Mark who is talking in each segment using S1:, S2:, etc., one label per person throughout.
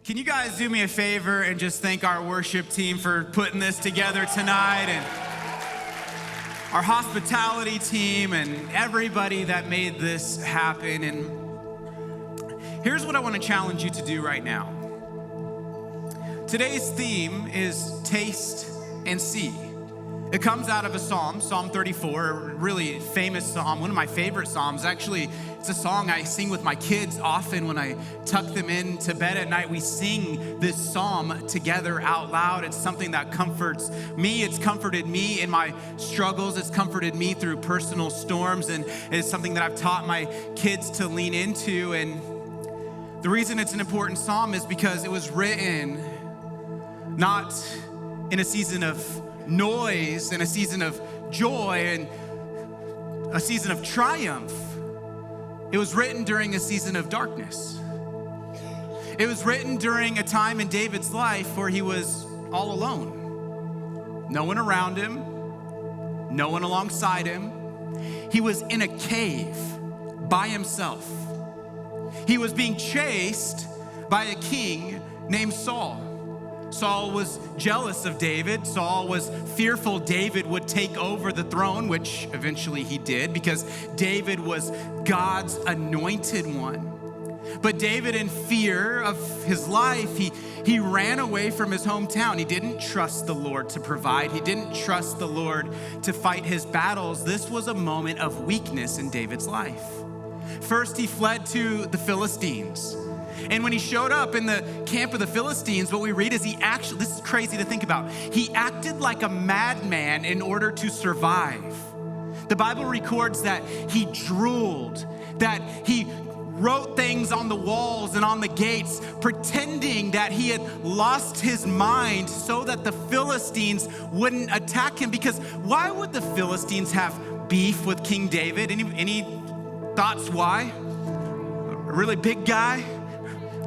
S1: Can you guys do me a favor and just thank our worship team for putting this together tonight, and our hospitality team and everybody that made this happen. And here's what I want to challenge you to do right now. Today's theme is taste and see. It comes out of a psalm, Psalm 34, a really famous psalm, one of my favorite psalms. Actually, it's a song I sing with my kids often when I tuck them into bed at night. We sing this psalm together out loud. It's something that comforts me. It's comforted me in my struggles. It's comforted me through personal storms, and it's something that I've taught my kids to lean into. And the reason it's an important psalm is because it was written not in a season of noise and a season of joy and a season of triumph. It was written during a season of darkness. It was written during a time in David's life where he was all alone. No one around him, no one alongside him. He was in a cave by himself. He was being chased by a king named Saul. Saul was jealous of David. Saul was fearful David would take over the throne, which eventually he did, because David was God's anointed one. But David, in fear of his life, he ran away from his hometown. He didn't trust the Lord to provide. He didn't trust the Lord to fight his battles. This was a moment of weakness in David's life. First, he fled to the Philistines. And when he showed up in the camp of the Philistines, what we read is this is crazy to think about. He acted like a madman in order to survive. The Bible records that he drooled, that he wrote things on the walls and on the gates, pretending that he had lost his mind so that the Philistines wouldn't attack him. Because why would the Philistines have beef with King David? Any thoughts why? A really big guy?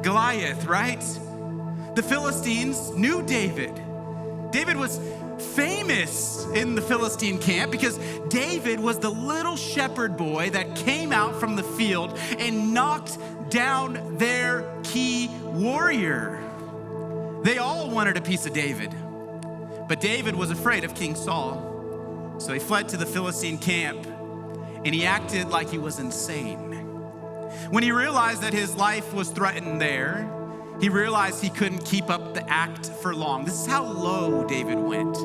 S1: Goliath, right? The Philistines knew David. David was famous in the Philistine camp because David was the little shepherd boy that came out from the field and knocked down their key warrior. They all wanted a piece of David, but David was afraid of King Saul. So he fled to the Philistine camp and he acted like he was insane. When he realized that his life was threatened there, he realized he couldn't keep up the act for long. This is how low David went.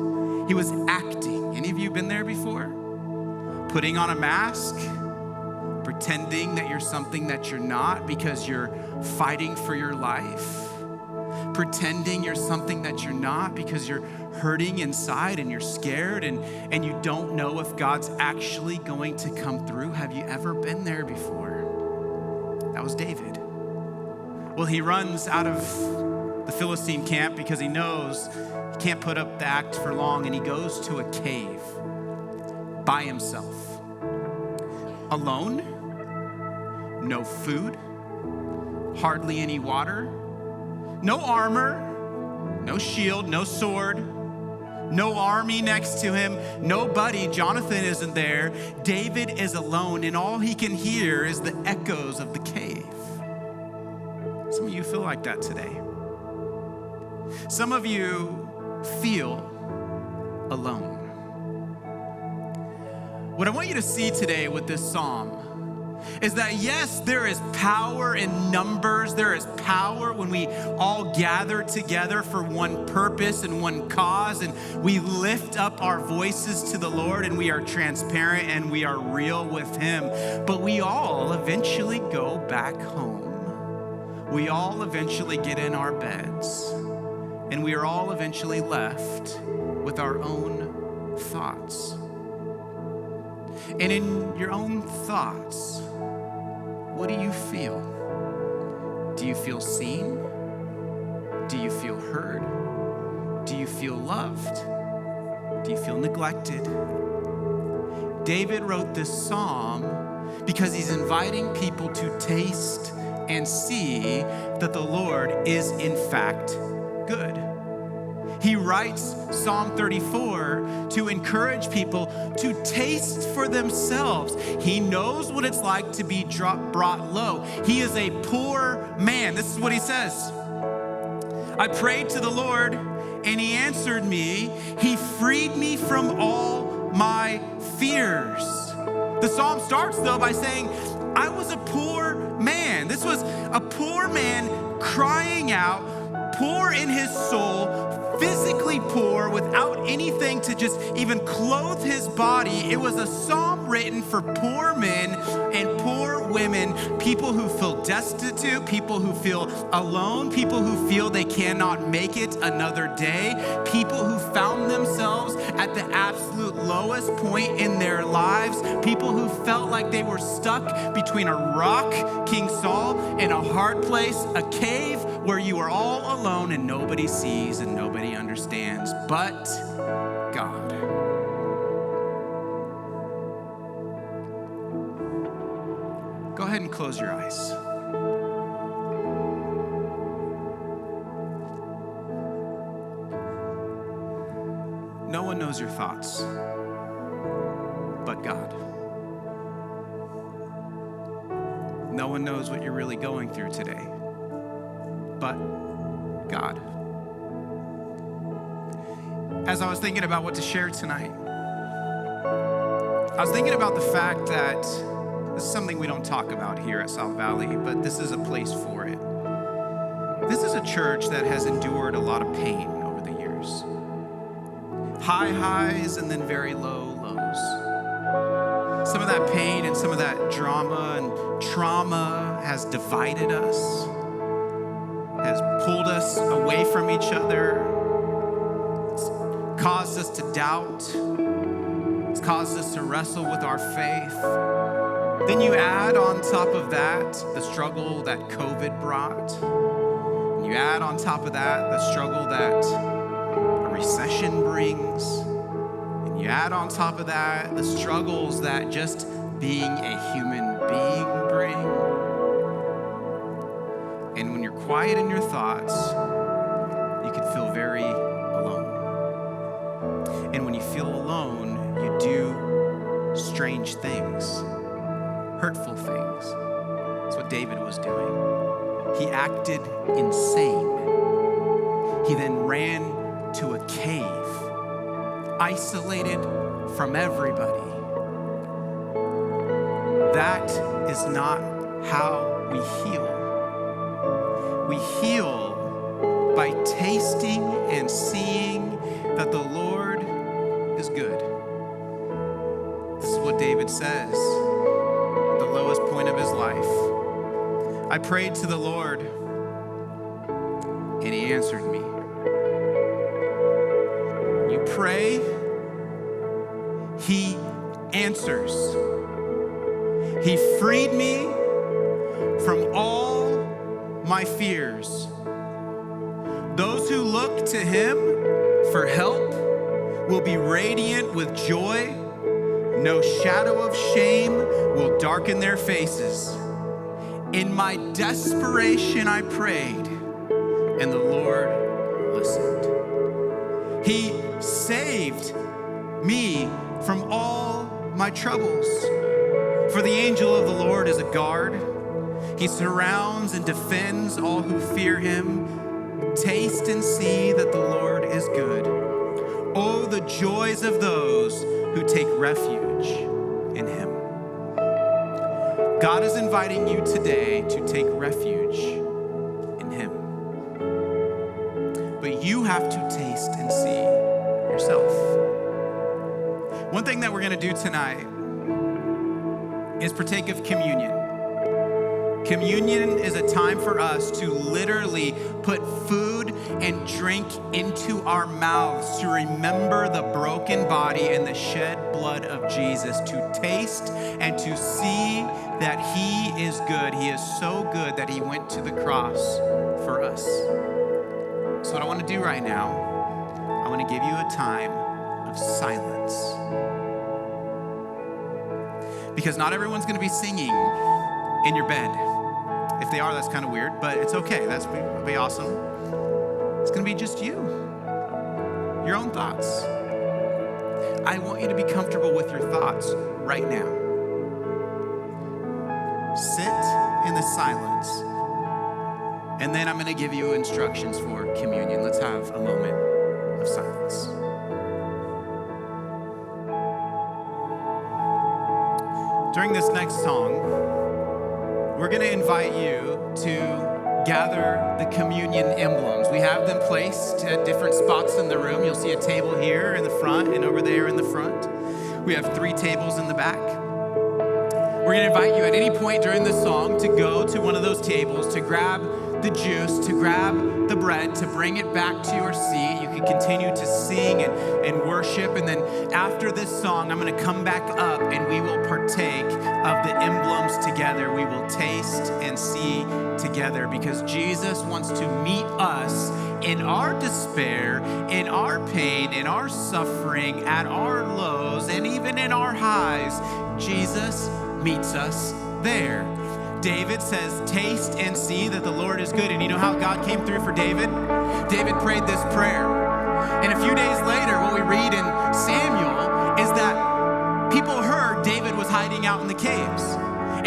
S1: He was acting. Any of you been there before? Putting on a mask, pretending that you're something that you're not because you're fighting for your life. Pretending you're something that you're not because you're hurting inside and you're scared and you don't know if God's actually going to come through. Have you ever been there before? That was David. Well, he runs out of the Philistine camp because he knows he can't put up the act for long, and he goes to a cave by himself. Alone, no food, hardly any water, no armor, no shield, no sword, no army next to him, nobody. Jonathan isn't there. David is alone, and all he can hear is the echoes of the cave. Some of you feel like that today. Some of you feel alone. What I want you to see today with this psalm is that, yes, there is power in numbers. There is power when we all gather together for one purpose and one cause, and we lift up our voices to the Lord, and we are transparent and we are real with Him. But we all eventually go back home. We all eventually get in our beds, and we are all eventually left with our own thoughts. And in your own thoughts, what do you feel? Do you feel seen? Do you feel heard? Do you feel loved? Do you feel neglected? David wrote this psalm because he's inviting people to taste and see that the Lord is in fact good. He writes Psalm 34 to encourage people to taste for themselves. He knows what it's like to be brought low. He is a poor man. This is what he says. I prayed to the Lord, and he answered me. He freed me from all my fears. The psalm starts, though, by saying, I was a poor man. This was a poor man crying out, poor in his soul, physically poor, without anything to just even clothe his body. It was a psalm written for poor men and poor women, people who feel destitute, people who feel alone, people who feel they cannot make it another day, people who found themselves at the absolute lowest point in their lives, people who felt like they were stuck between a rock, King Saul, and a hard place, a cave where you are all alone and nobody sees and nobody understands but God. Go ahead and close your eyes. No one knows your thoughts but God. No one knows what you're really going through today but God. As I was thinking about what to share tonight, I was thinking about the fact that this is something we don't talk about here at South Valley, but this is a place for it. This is a church that has endured a lot of pain over the years. High highs and then very low lows. Some of that pain and some of that drama and trauma has divided us, has pulled us away from each other. It's caused us to doubt. It's caused us to wrestle with our faith. Then you add on top of that the struggle that COVID brought. And you add on top of that the struggle that a recession brings. And you add on top of that the struggles that just being a human being bring. And when you're quiet in your thoughts, you can feel very alone. And when you feel alone, you do strange things, hurtful things. That's what David was doing. He acted insane. He then ran to a cave, isolated from everybody. That is not how we heal. We heal by tasting and seeing that the Lord is good. This is what David says at the lowest point of his life. I prayed to the Lord, and he answered me. You pray, he answers. He freed me from all my fears. Those who look to him for help will be radiant with joy. No shadow of shame will darken their faces. In my desperation, I prayed, and the Lord listened. He saved me from all my troubles. For the angel of the Lord is a guard. He surrounds and defends all who fear him. Taste and see that the Lord is good. Oh, the joys of those who take refuge in him. God is inviting you today to take refuge in him. But you have to taste and see yourself. One thing that we're going to do tonight is partake of communion. Communion is a time for us to literally put food and drink into our mouths to remember the broken body and the shed blood of Jesus, to taste and to see that he is good. He is so good that he went to the cross for us. So what I want to do right now, I want to give you a time of silence. Because not everyone's going to be singing in your bed. If they are, that's kind of weird, but it's okay. That'll be awesome. It's going to be just you, your own thoughts. I want you to be comfortable with your thoughts right now. Sit in the silence and then I'm going to give you instructions for communion. Let's have a moment of silence. During this next song, we're going to invite you to gather the communion emblems. We have them placed at different spots in the room. You'll see a table here in the front and over there in the front. We have 3 tables in the back. We're going to invite you at any point during this song to go to one of those tables, to grab the juice, to grab the bread, to bring it back to your seat. You can continue to sing and worship. And then after this song, I'm going to come back up and we will partake of the emblems together. We will taste and see together because Jesus wants to meet us in our despair, in our pain, in our suffering, at our lows, and even in our highs. Jesus meets us there. David says, taste and see that the Lord is good. And you know how God came through for David? David prayed this prayer. And a few days later, what we read in Samuel is that people heard David was hiding out in the caves.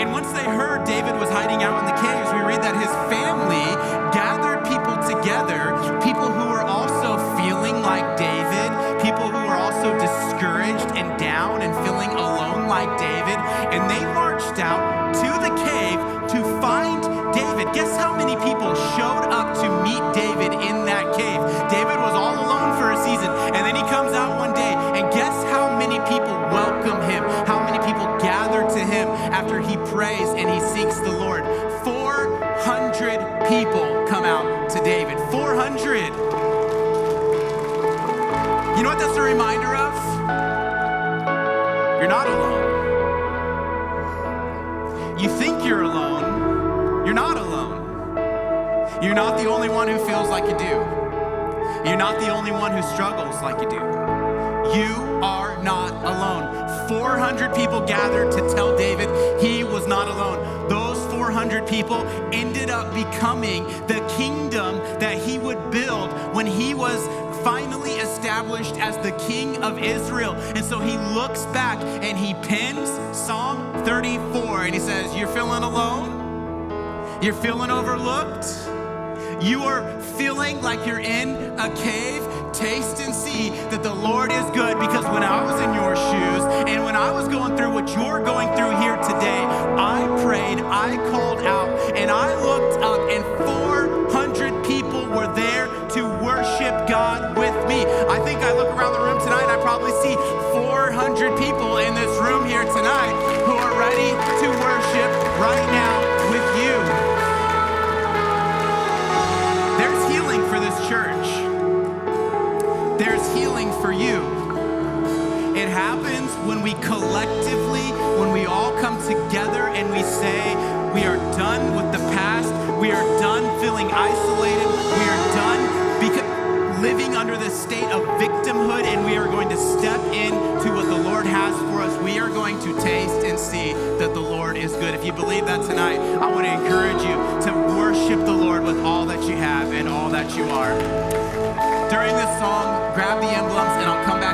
S1: And once they heard David was hiding out in the caves, we read that his family gathered people together, people who were also feeling like David, people who were also discouraged and down and feeling alone like David. And they marched out to the cave to find David. Guess how many people showed up to meet David in that cave? David was all alone for a season, and then he comes out one day, and guess how many people welcome him? How many people gather to him after he prays and he seeks the Lord? 400 people come out to David. 400. You know what that's a reminder of? You're not alone. You think you're alone. You're not alone. You're not the only one who feels like you do. You're not the only one who struggles like you do. You are not alone. 400 people gathered to tell David he was not alone. Those 400 people ended up becoming the kingdom that he would build when he was finally established as the king of Israel. And so he looks back and he pens Psalm 34 and he says, you're feeling alone? You're feeling overlooked? You are feeling like you're in a cave? Taste and see that the Lord is good, because when I was in your shoes and when I was going through what you're going through here today, I prayed, I called out, and I looked up, and 400 people were there to worship God with me. I think I look around the room tonight, I probably see 400 people in this room here tonight who are ready to worship right now with you. There's healing for this church. There's healing for you. It happens when we collectively, when we all come together and we say, we are done with the past. We are done feeling isolated. We are done living under this state of victimhood, and we are going to step into what the Lord has for us. We are going to taste and see that the Lord is good. If you believe that tonight, I want to encourage you to worship the Lord with all that you have and all that you are. During this song, grab the emblems, and I'll come back